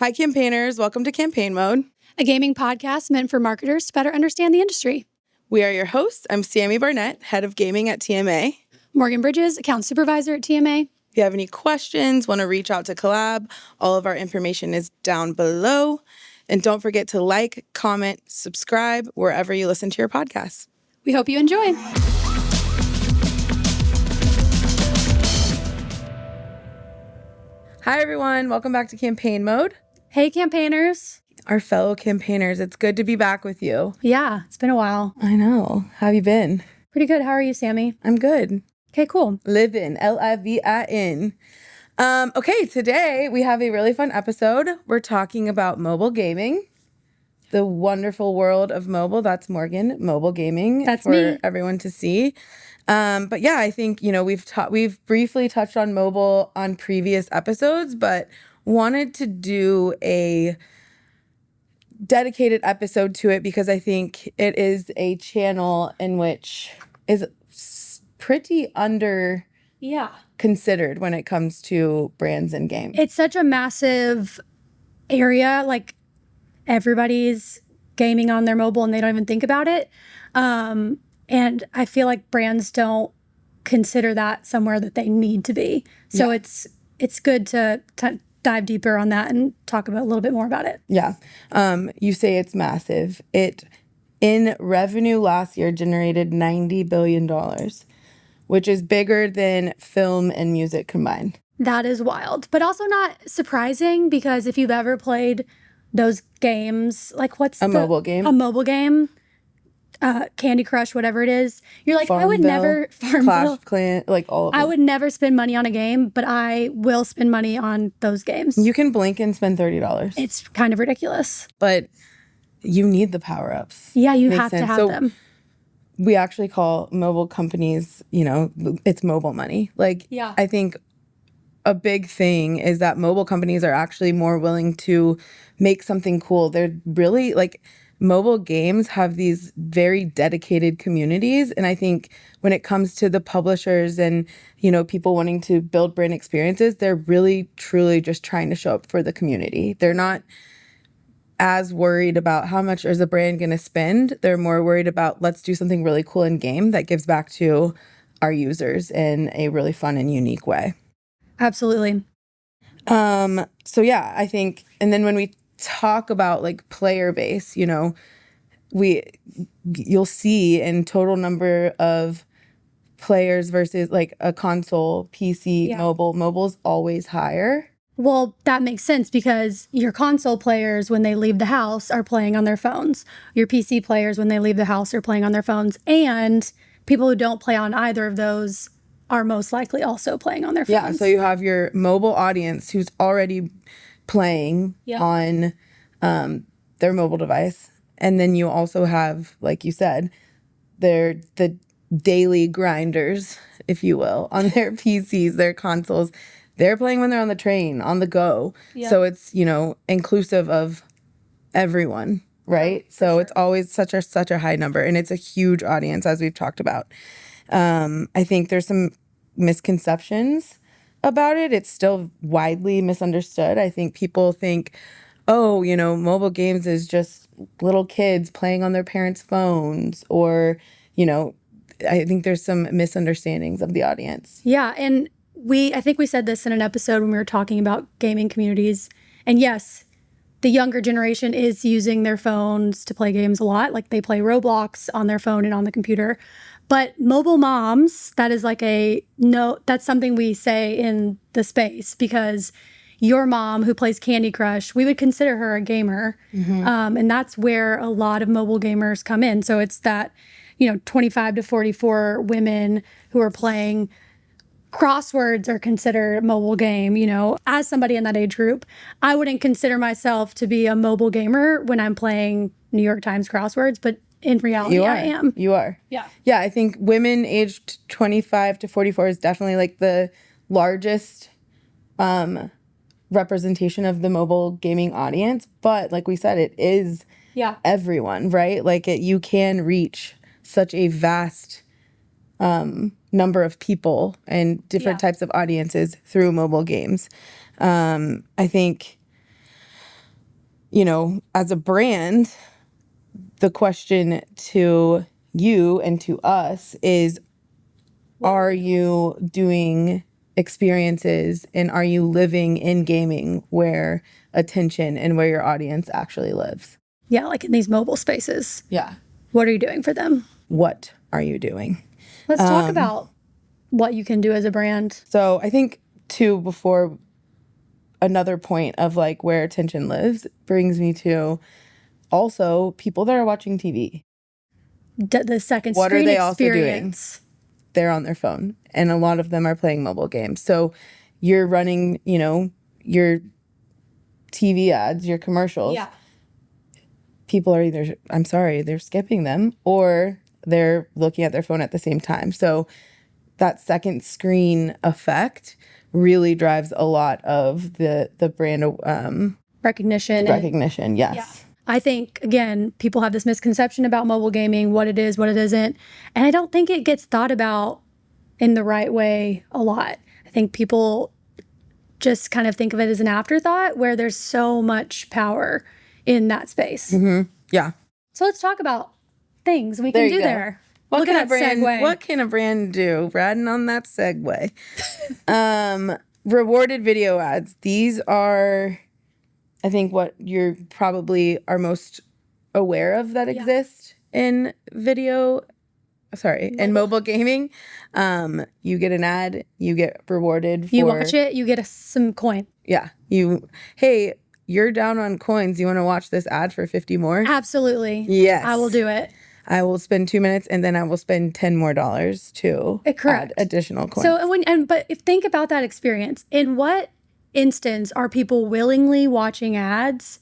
Hi, campaigners. Welcome to Campaign Mode, a gaming podcast meant for marketers to better understand the industry. We are your hosts. I'm Sammy Barnett, head of gaming at TMA. Morgan Bridges, account supervisor at TMA. If you have any questions, want to reach out to Collab, all of our information is down below. And don't forget to like, comment, subscribe wherever you listen to your podcasts. We hope you enjoy. Hi, everyone. Welcome back to Campaign Mode. Hey, campaigners. Our fellow campaigners, it's good to be back with you. Yeah, it's been a while. I know. How have you been? Pretty good. How are you, Sammy? I'm good. Okay, cool. Livin', Livin. Okay, today we have a really fun episode. We're talking about mobile gaming, the wonderful world of mobile. That's Morgan, mobile gaming. That's for me. Everyone to see. But yeah, I think, we've briefly touched on mobile on previous episodes, but wanted to do a dedicated episode to it because I think it is a channel in which is pretty considered when it comes to brands and games. It's such a massive area. Like, everybody's gaming on their mobile and they don't even think about it. And I feel like brands don't consider that somewhere that they need to be. So yeah. It's good to dive deeper on that and talk about a little bit more about it. Yeah. You say it's massive. It, in revenue last year, generated $90 billion, which is bigger than film and music combined. That is wild, but also not surprising because if you've ever played those games, like mobile game? A mobile game. Candy Crush, whatever it is. You're like, Farmville, I would never... Clash of Clans, like all of them. I would never spend money on a game, but I will spend money on those games. You can blink and spend $30. It's kind of ridiculous. But you need the power-ups. Yeah, you have to have them. We actually call mobile companies, it's mobile money. Like, yeah. I think a big thing is that mobile companies are actually more willing to make something cool. They're really, like... Mobile games have these very dedicated communities. And I think when it comes to the publishers and, people wanting to build brand experiences, they're really, truly just trying to show up for the community. They're not as worried about how much is a brand going to spend. They're more worried about let's do something really cool in game that gives back to our users in a really fun and unique way. Absolutely. So yeah, I think, and then when we talk about like player base, you'll see in total number of players versus like a console, PC, mobile's always higher. Well, that makes sense because your console players, when they leave the house, are playing on their phones. Your PC players, when they leave the house, are playing on their phones. And people who don't play on either of those are most likely also playing on their phones. Yeah, so you have your mobile audience who's already playing on their mobile device. And then you also have, like you said, the daily grinders, if you will, on their PCs, their consoles. They're playing when they're on the train, on the go. Yeah. So it's, inclusive of everyone, right? Yeah, so sure. It's always such a high number. And it's a huge audience, as we've talked about. I think there's some misconceptions about it. It's still widely misunderstood. I think people think, mobile games is just little kids playing on their parents' phones or, I think there's some misunderstandings of the audience. Yeah, and I think we said this in an episode when we were talking about gaming communities. And yes, the younger generation is using their phones to play games a lot. Like they play Roblox on their phone and on the computer. But mobile moms, that is that's something we say in the space because your mom who plays Candy Crush, we would consider her a gamer. Mm-hmm. And that's where a lot of mobile gamers come in. So it's that, 25 to 44 women who are playing crosswords are considered a mobile game. As somebody in that age group, I wouldn't consider myself to be a mobile gamer when I'm playing New York Times crosswords, but in reality, I am. You are. Yeah. Yeah, I think women aged 25 to 44 is definitely like the largest representation of the mobile gaming audience. But like we said, it is everyone, right? Like you can reach such a vast number of people and different types of audiences through mobile games. I think you know, as a brand, the question to you and to us is, are you doing experiences and are you living in gaming where attention and where your audience actually lives? Yeah, like in these mobile spaces. Yeah. What are you doing for them? What are you doing? Let's talk about what you can do as a brand. So I think, too, before another point of like where attention lives brings me to also people that are watching TV. The second What screen are they also doing? experience. They're on their phone, and a lot of them are playing mobile games. So you're running, you know, your TV ads, your commercials. Yeah. People are either, I'm sorry, they're skipping them or they're looking at their phone at the same time. So that second screen effect really drives a lot of the brand Recognition. Yes. Yeah. I think, again, people have this misconception about mobile gaming, what it is, what it isn't. And I don't think it gets thought about in the right way a lot. I think people just kind of think of it as an afterthought where there's so much power in that space. Yeah. So let's talk about things we can do there. What Look can at a brand? segue. What can a brand do? Riding on that segue. Rewarded video ads. These are, I think, what you're probably are most aware of that exist in video. Sorry, in mobile gaming. You get an ad, you get rewarded. You watch it, you get some coin. Yeah. Hey, you're down on coins. You want to watch this ad for 50 more? Absolutely. Yes. I will do it. I will spend 2 minutes and then I will spend $10 more to add additional coins. So but think about that experience. In what instance are people willingly watching ads?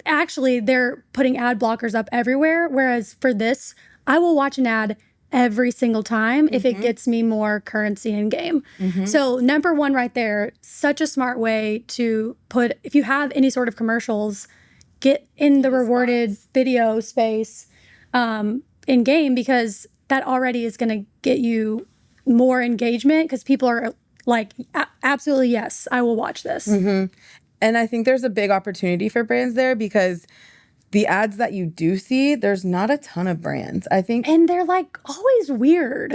Actually, they're putting ad blockers up everywhere. Whereas for this, I will watch an ad every single time if it gets me more currency in game. So number one right there, such a smart way to put, if you have any sort of commercials, get in the rewarded video space in game, because that already is going to get you more engagement because people are like, absolutely, yes, I will watch this. And I think there's a big opportunity for brands there because the ads that you do see, there's not a ton of brands, I think. And they're like always weird.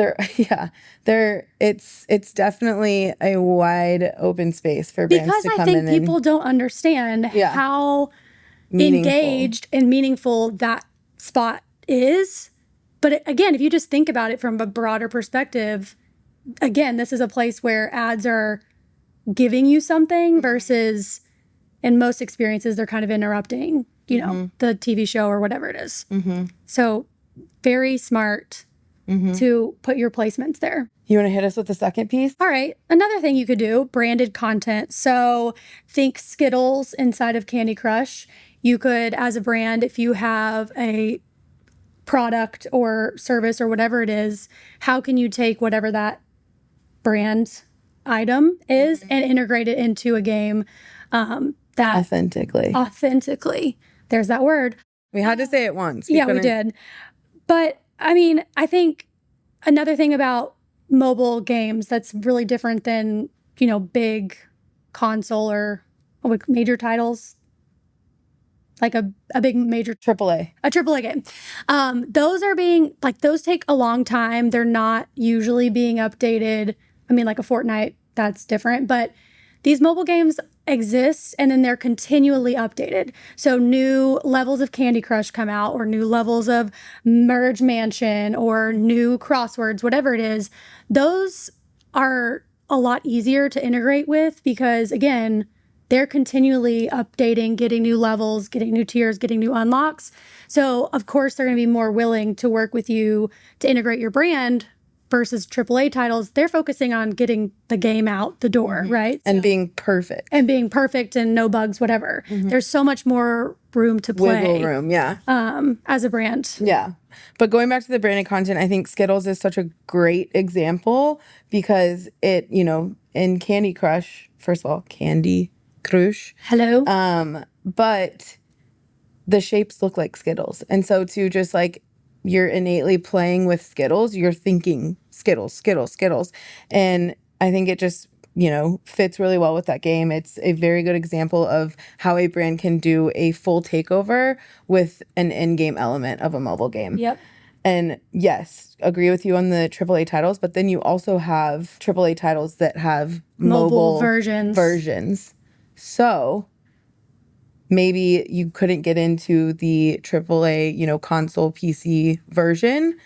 It's definitely a wide open space for brands to come in. Because I think people don't understand how engaged and meaningful that spot is. But again, if you just think about it from a broader perspective, again, this is a place where ads are giving you something versus in most experiences, they're kind of interrupting, you know, the TV show or whatever it is. So very smart to put your placements there. You want to hit us with the second piece? All right. Another thing you could do, branded content. So think Skittles inside of Candy Crush. You could, as a brand, if you have a product or service or whatever it is, how can you take whatever that brand item is and integrate it into a game that authentically. There's that word. We had to say it once. We did. But I mean, I think another thing about mobile games that's really different than, you know, big console or major titles, like a big major AAA game. Those take a long time. They're not usually being updated. I mean, like a Fortnite, that's different. But these mobile games exist and then they're continually updated. So new levels of Candy Crush come out, or new levels of Merge Mansion, or new crosswords, whatever it is. Those are a lot easier to integrate with because, again, they're continually updating, getting new levels, getting new tiers, getting new unlocks. So, of course, they're going to be more willing to work with you to integrate your brand versus AAA titles. They're focusing on getting the game out the door, right? And being perfect. And no bugs, whatever. There's so much more room to play. Wiggle room, yeah. As a brand. Yeah. But going back to the branded content, I think Skittles is such a great example because it, you know, in Candy Crush, first of all, Candy Crush. Hello. But the shapes look like Skittles. And so to just like, you're innately playing with Skittles, you're thinking Skittles. And I think it just fits really well with that game. It's a very good example of how a brand can do a full takeover with an in-game element of a mobile game. Yep. And yes, agree with you on the AAA titles, but then you also have AAA titles that have mobile versions. So maybe you couldn't get into the AAA, console PC version.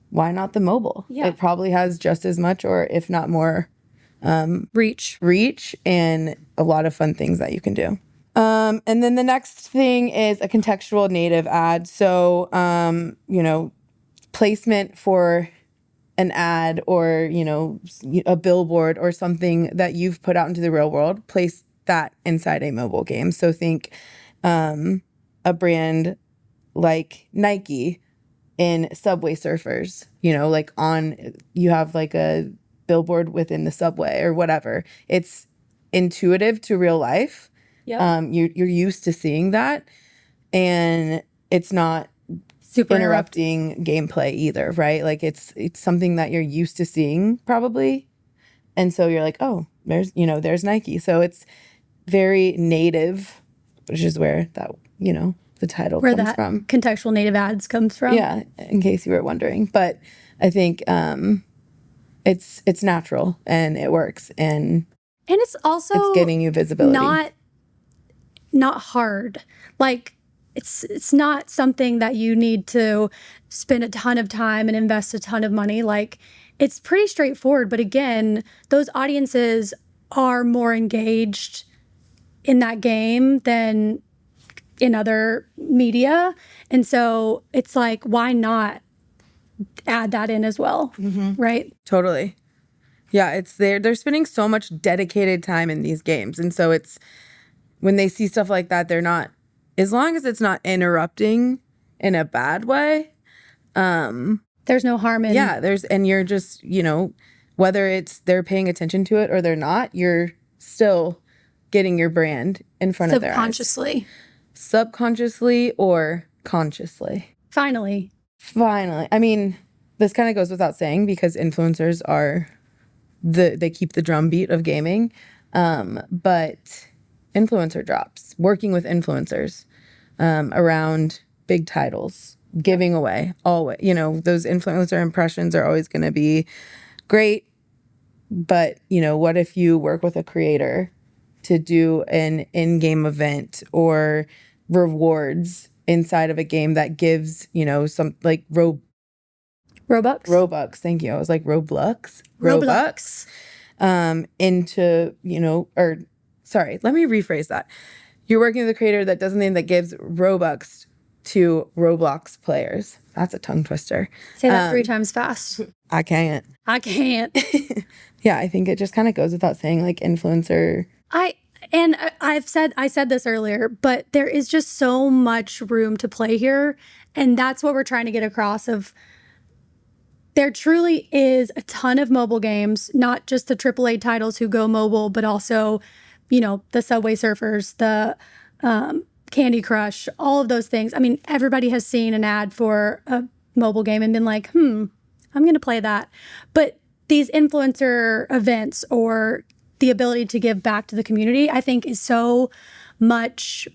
Why not the mobile? Yeah. It probably has just as much, or if not more, reach and a lot of fun things that you can do. And then the next thing is a contextual native ad. So, placement for an ad or, a billboard or something that you've put out into the real world, place that inside a mobile game. So think a brand like Nike in Subway Surfers, you have like a billboard within the subway or whatever. It's intuitive to real life. Yep. You're used to seeing that, and it's not super interrupting gameplay either, right? Like it's something that you're used to seeing probably, and so you're like, oh, there's Nike. So it's very native, which is where that the title comes from. Contextual native ads comes from. Yeah, in case you were wondering, but I think it's natural and it works, and it's also it's getting you visibility. Not hard. Like it's not something that you need to spend a ton of time and invest a ton of money. Like it's pretty straightforward. But again, those audiences are more engaged in that game than in other media. And so it's like, why not add that in as well? Mm-hmm. Right? Totally. Yeah, it's they're spending so much dedicated time in these games. And so it's when they see stuff like that, they're not, as long as it's not interrupting in a bad way. There's no harm in. Yeah, and you're just, whether it's they're paying attention to it or they're not, you're still getting your brand in front of their eyes. Subconsciously or consciously. Finally. I mean, this kind of goes without saying because influencers are they keep the drumbeat of gaming. But influencer drops, working with influencers around big titles, giving away, always, those influencer impressions are always going to be great. But, what if you work with a creator to do an in-game event or rewards inside of a game that gives, some like Robux. Thank you. I was like Roblox. Sorry, let me rephrase that. You're working with a creator that does something that gives Robux to Roblox players. That's a tongue twister. Say that 3 times fast. I can't. Yeah, I think it just kind of goes without saying, like influencer. I said this earlier, but there is just so much room to play here. And that's what we're trying to get across of. There truly is a ton of mobile games, not just the AAA titles who go mobile, but also, the Subway Surfers, the Candy Crush, all of those things. I mean, everybody has seen an ad for a mobile game and been like, I'm going to play that. But these influencer events or the ability to give back to the community, I think is so much,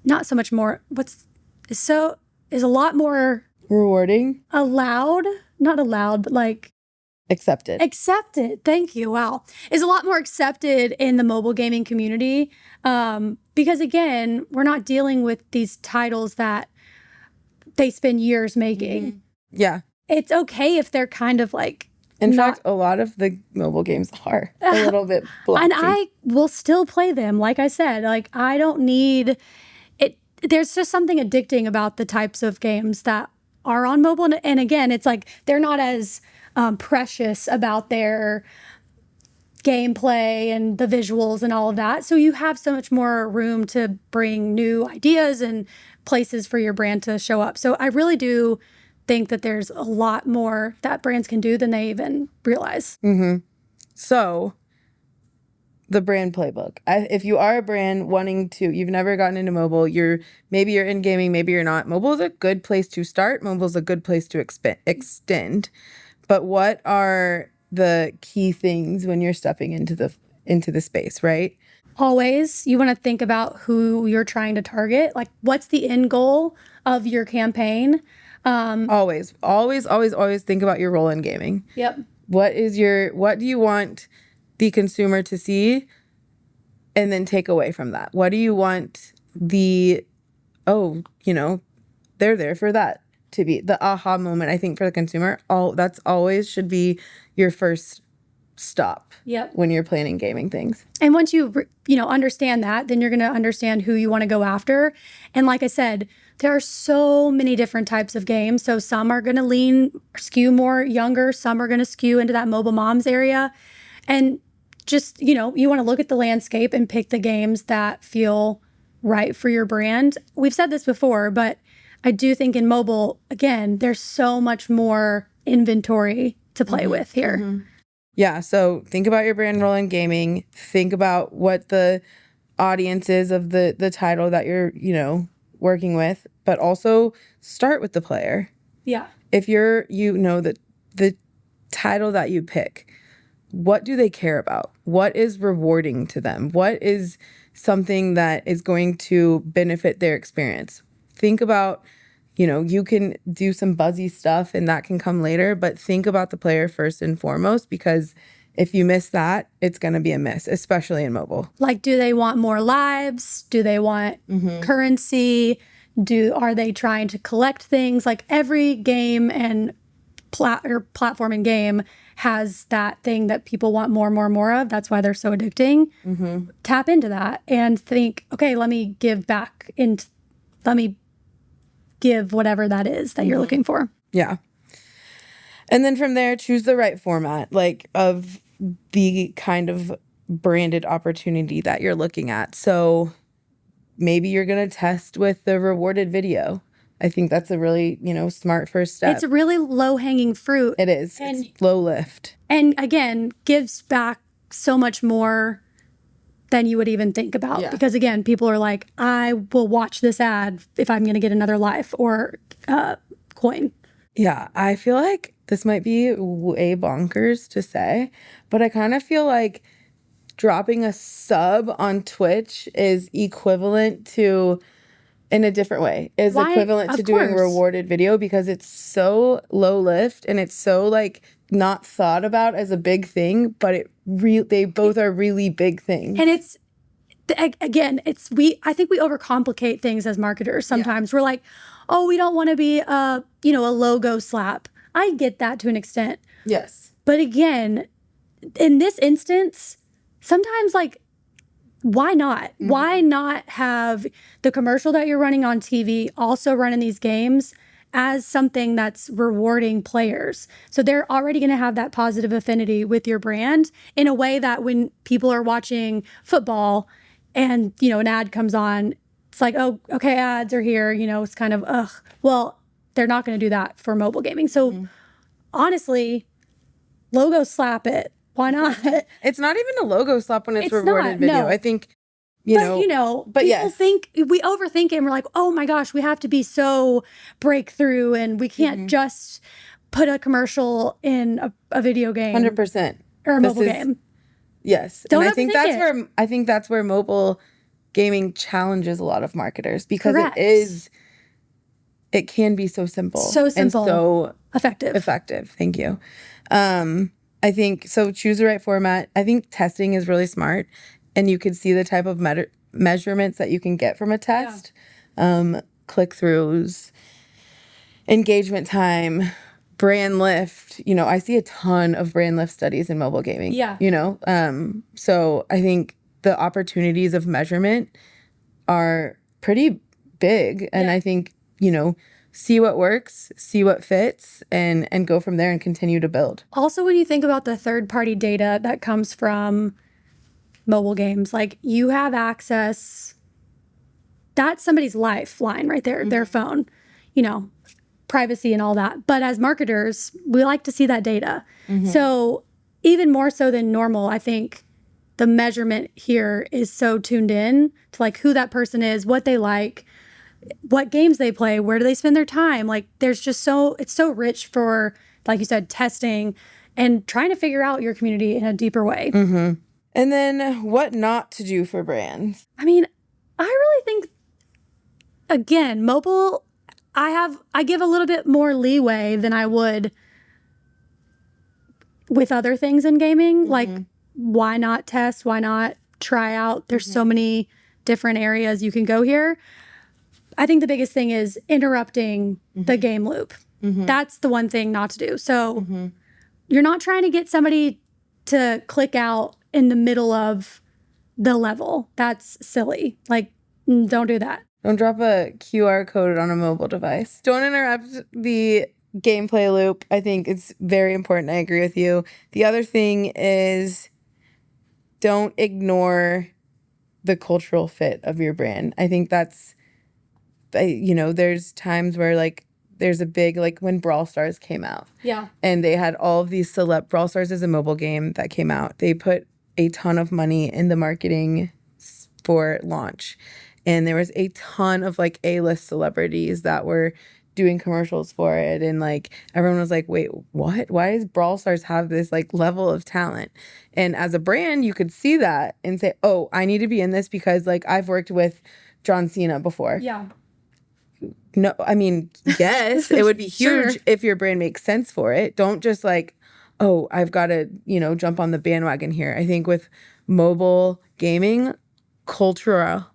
not so much more, is a lot more rewarding, not allowed, but like accepted. Thank you. Wow. Is a lot more accepted in the mobile gaming community. Because again, we're not dealing with these titles that they spend years making. Mm-hmm. Yeah. It's okay if they're kind of like, in fact, a lot of the mobile games are a little bit blotchy. And I will still play them. Like I said, like I don't need it. There's just something addicting about the types of games that are on mobile. And again, it's like they're not as precious about their gameplay and the visuals and all of that. So you have so much more room to bring new ideas and places for your brand to show up. So I really do think that there's a lot more that brands can do than they even realize. Mm-hmm. So the brand playbook. If you are a brand you've never gotten into mobile, maybe you're in gaming, maybe you're not. Mobile is a good place to start. Mobile is a good place to extend. But what are the key things when you're stepping into the space, right? Always, you want to think about who you're trying to target. Like, what's the end goal of your campaign? Always think about your role in gaming. Yep. What do you want the consumer to see and then take away from that? What do you want they're there for that to be the aha moment, I think, for the consumer. That's always should be your first stop. Yep. When you're planning gaming things. And once you understand that, then you're going to understand who you want to go after. And like I said, there are so many different types of games. So some are going to skew more younger. Some are going to skew into that mobile moms area. And just, you want to look at the landscape and pick the games that feel right for your brand. We've said this before, but I do think in mobile, again, there's so much more inventory to play with here. Mm-hmm. Yeah, so think about your brand role in gaming. Think about what the audience is of the title that you're, working with, but also start with the player. Yeah. If the title that you pick, what do they care about? What is rewarding to them? What is something that is going to benefit their experience? Think about, you can do some buzzy stuff and that can come later, but think about the player first and foremost, because if you miss that, it's going to be a miss, especially in mobile. Like, do they want more lives? Do they want currency? Are they trying to collect things? Like, every game and platform and game has that thing that people want more of. That's why they're so addicting. Mm-hmm. Tap into that and think, okay, let me give back and let me give whatever that is that you're looking for. Yeah. And then from there, choose the right format, of the kind of branded opportunity that you're looking at. So maybe you're going to test with the rewarded video. I think that's a really, smart first step. It's a really low-hanging fruit. It is. It's low lift. And again, gives back so much more than you would even think about. Yeah. Because again, people are like, I will watch this ad if I'm going to get another life or coin. Yeah, I feel like this might be way bonkers to say, but I kind of feel like dropping a sub on Twitch is equivalent to, in a different way, equivalent to doing rewarded video, because it's so low lift and it's so not thought about as a big thing, but they both are really big things. And it's, again, I think we overcomplicate things as marketers sometimes. Yeah. We're like, oh, we don't want to be a logo slap. I get that to an extent. Yes. But again, in this instance, sometimes why not? Mm-hmm. Why not have the commercial that you're running on TV also run in these games as something that's rewarding players? So they're already going to have that positive affinity with your brand in a way that when people are watching football and, an ad comes on, it's like, oh, okay, ads are here. It's kind of, ugh. Well, they're not going to do that for mobile gaming. So honestly, logo slap it. Why not? It's not even a logo slap when it's rewarded video. No. I think, but people think we overthink it and we're like, oh my gosh, we have to be so breakthrough and we can't just put a commercial in a video game. 100%. Or a mobile game. Yes. Don't and I think that's where mobile gaming challenges a lot of marketers, because it can be so simple. So simple. And so effective. Thank you. I think, so choose the right format. I think testing is really smart, and you can see the type of measurements that you can get from a test. Yeah. Click-throughs, engagement time, brand lift. I see a ton of brand lift studies in mobile gaming. Yeah. So I think the opportunities of measurement are pretty big. And I think, see what works, see what fits, and go from there and continue to build. Also, when you think about the third-party data that comes from mobile games, you have access, that's somebody's lifeline right there, their phone, privacy and all that. But as marketers, we like to see that data. Mm-hmm. So even more so than normal, I think the measurement here is so tuned in to who that person is, what they like, what games they play, where do they spend their time. There's just it's so rich for, like you said, testing and trying to figure out your community in a deeper way. Mm-hmm. And then what not to do for brands? I mean, I really think, again, mobile, I give a little bit more leeway than I would with other things in gaming. Like, why not test? Why not try out? There's so many different areas you can go here. I think the biggest thing is interrupting the game loop. That's the one thing not to do. So you're not trying to get somebody to click out in the middle of the level. That's silly. Like, don't do that. Don't drop a QR code on a mobile device. Don't interrupt the gameplay loop. I think it's very important. I agree with you. The other thing is don't ignore the cultural fit of your brand. I think that's, there's times where like there's a big, like when Brawl Stars came out. Yeah. And they had all of these Brawl Stars is a mobile game that came out. They put a ton of money in the marketing for launch. And there was a ton of like A-list celebrities that were doing commercials for it. And like everyone was like, wait, what? Why does Brawl Stars have this like level of talent? And as a brand, you could see that and say, oh, I need to be in this because like I've worked with John Cena before. Yeah. No, I mean, yes, it would be huge if your brand makes sense for it. Don't just like, oh, I've got to, jump on the bandwagon here. I think with mobile gaming, culturality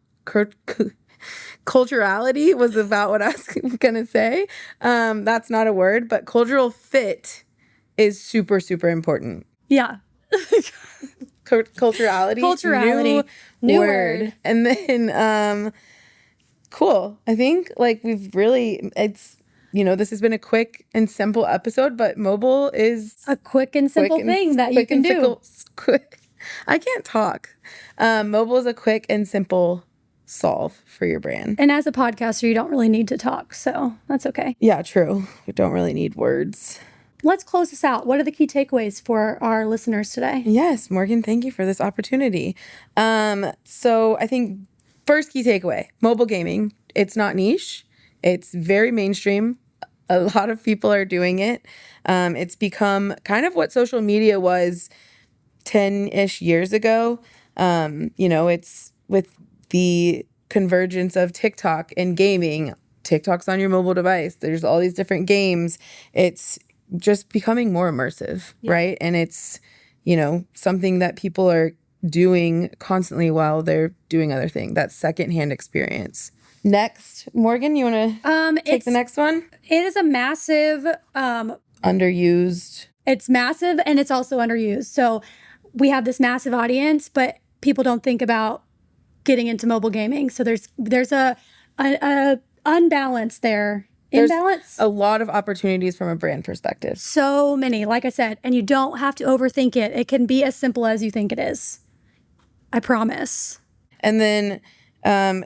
was about what I was going to say. That's not a word, but cultural fit is super, super important. Yeah. Culturality. New word. And then, cool. I think like we've really, this has been a quick and simple episode, but mobile is a quick and simple thing that you can do. I can't talk. Mobile is a quick and simple solve for your brand. And as a podcaster, you don't really need to talk, so that's okay. Yeah, true. We don't really need words. Let's close this out. What are the key takeaways for our listeners today? Yes, Morgan, thank you for this opportunity. So I think first key takeaway, mobile gaming, it's not niche. It's very mainstream. A lot of people are doing it. It's become kind of what social media was 10-ish years ago. It's with the convergence of TikTok and gaming. TikTok's on your mobile device. There's all these different games. It's just becoming more immersive, right? And it's, something that people are doing constantly while they're doing other things. That secondhand experience. Next, Morgan, you want to take the next one? It is a massive... underused. It's massive and it's also underused. So we have this massive audience, but people don't think about getting into mobile gaming. So there's a unbalance there. Imbalance? There's a lot of opportunities from a brand perspective. So many, like I said, and you don't have to overthink it. It can be as simple as you think it is. I promise. And then, I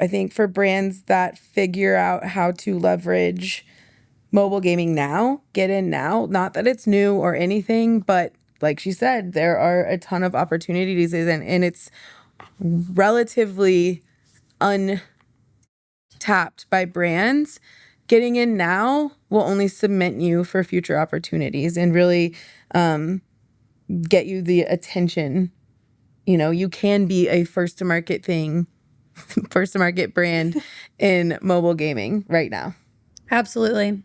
think for brands that figure out how to leverage mobile gaming now, get in now, not that it's new or anything, but like she said, there are a ton of opportunities and it's relatively untapped by brands. Getting in now will only cement you for future opportunities and really get you the attention. You can be a first to market brand in mobile gaming right now. Absolutely.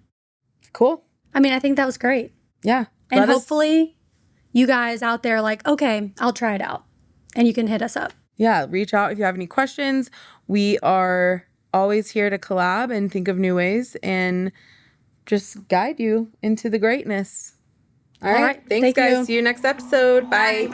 Cool. I mean, I think that was great. Yeah. And hopefully you guys out there are like, okay, I'll try it out. And you can hit us up. Yeah. Reach out if you have any questions. We are always here to collab and think of new ways and just guide you into the greatness. All right. Thanks, guys. See you next episode. Bye.